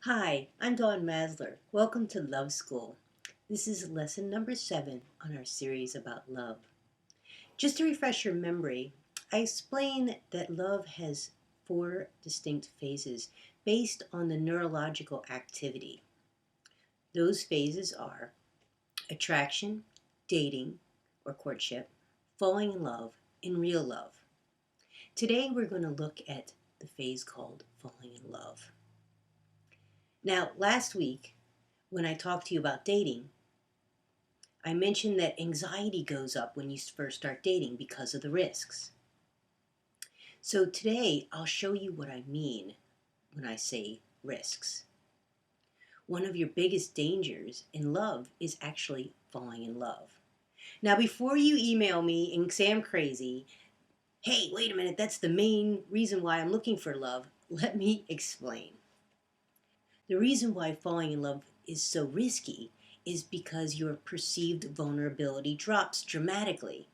Hi, I'm Dawn Masler. Welcome to Love School. This is lesson number 7 on our series about love. Just to refresh your memory, I explained that love has 4 distinct phases based on the neurological activity. Those phases are attraction, dating or courtship, falling in love, and real love. Today we're going to look at the phase called falling in love. Now, last week, when I talked to you about dating, I mentioned that anxiety goes up when you first start dating because of the risks. So today, I'll show you what I mean when I say risks. One of your biggest dangers in love is actually falling in love. Now, before you email me and say I'm crazy, hey, wait a minute, that's the main reason why I'm looking for love, let me explain. The reason why falling in love is so risky is because your perceived vulnerability drops dramatically.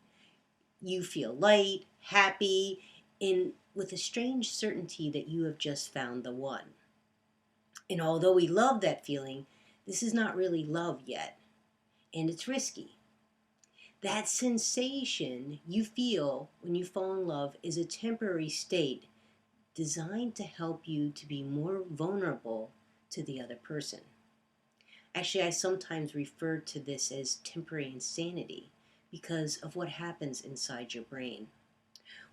You feel light, happy, and with a strange certainty that you have just found the one. And although we love that feeling, this is not really love yet, and it's risky. That sensation you feel when you fall in love is a temporary state designed to help you to be more vulnerable to the other person. Actually, I sometimes refer to this as temporary insanity because of what happens inside your brain.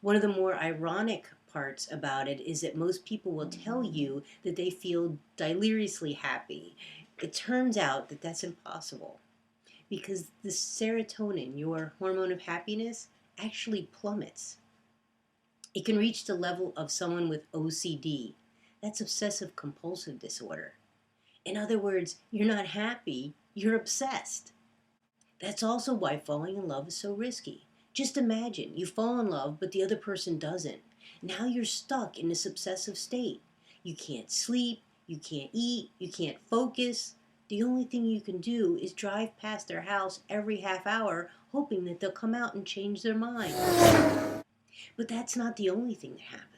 One of the more ironic parts about it is that most people will tell you that they feel deliriously happy. It turns out that that's impossible because the serotonin, your hormone of happiness, actually plummets. It can reach the level of someone with OCD. That's obsessive compulsive disorder. In other words, you're not happy, you're obsessed. That's also why falling in love is so risky. Just imagine you fall in love, but the other person doesn't. Now you're stuck in this obsessive state. You can't sleep, you can't eat, you can't focus. The only thing you can do is drive past their house every half hour, hoping that they'll come out and change their mind. But that's not the only thing that happens.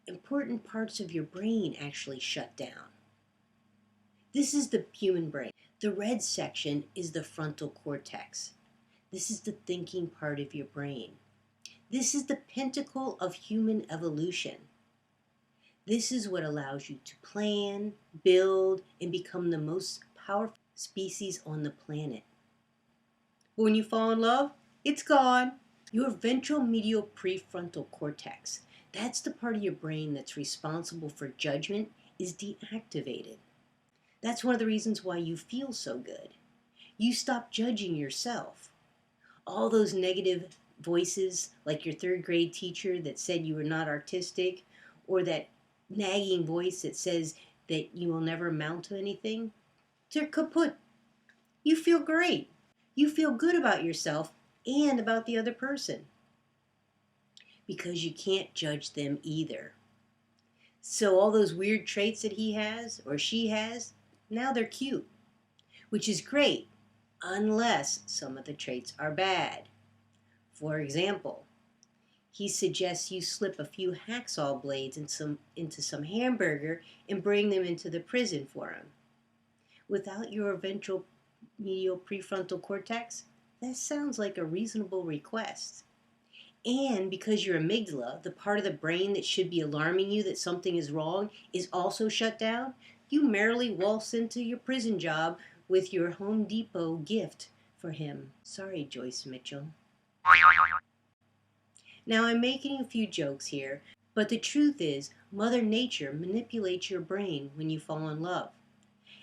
Important parts of your brain actually shut down. This is the human brain. The red section is the frontal cortex. This is the thinking part of your brain. This is the pinnacle of human evolution. This is what allows you to plan, build, and become the most powerful species on the planet. But when you fall in love, it's gone. Your ventral medial prefrontal cortex, that's the part of your brain that's responsible for judgment, is deactivated. That's one of the reasons why you feel so good. You stop judging yourself. All those negative voices, like your third grade teacher that said you were not artistic, or that nagging voice that says that you will never amount to anything, they're kaput. You feel great. You feel good about yourself and about the other person because you can't judge them either. So all those weird traits that he has or she has, now they're cute, which is great unless some of the traits are bad. For example, he suggests you slip a few hacksaw blades into some hamburger and bring them into the prison for him. Without your ventral medial prefrontal cortex, that sounds like a reasonable request. And because your amygdala, the part of the brain that should be alarming you that something is wrong, is also shut down, you merrily waltz into your prison job with your Home Depot gift for him. Sorry, Joyce Mitchell. Now, I'm making a few jokes here, but the truth is, Mother Nature manipulates your brain when you fall in love.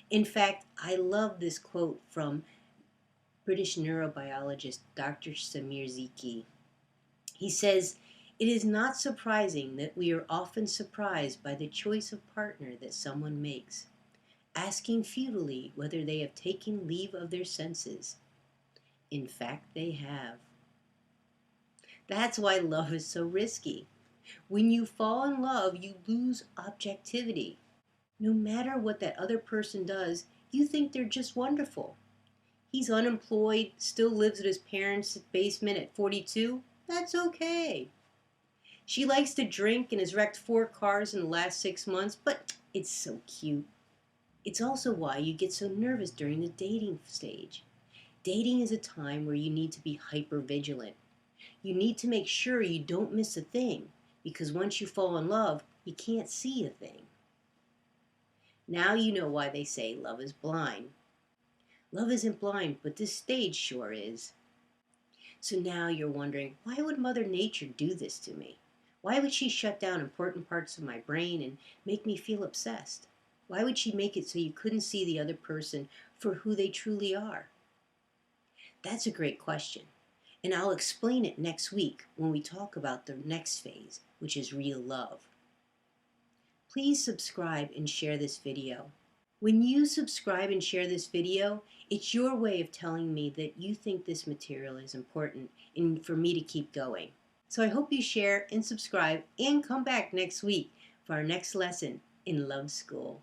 In fact, I love this quote from British neurobiologist Dr. Samir Zeki. He says, "It is not surprising that we are often surprised by the choice of partner that someone makes, asking futilely whether they have taken leave of their senses. In fact, they have." That's why love is so risky. When you fall in love, you lose objectivity. No matter what that other person does, you think they're just wonderful. He's unemployed, still lives at his parents' basement at 42. That's okay. She likes to drink and has wrecked 4 cars in the last 6 months, but It's so cute. It's also why you get so nervous during the dating stage. Dating is a time where you need to be hyper vigilant. You need to make sure you don't miss a thing, because once you fall in love, you can't see a thing. Now you know why they say love is blind. Love isn't blind, but this stage sure is. So now you're wondering, why would Mother Nature do this to me? Why would she shut down important parts of my brain and make me feel obsessed? Why would she make it so you couldn't see the other person for who they truly are? That's a great question. And I'll explain it next week when we talk about the next phase, which is real love. Please subscribe and share this video. When you subscribe and share this video, it's your way of telling me that you think this material is important and for me to keep going. So I hope you share and subscribe and come back next week for our next lesson in Love School.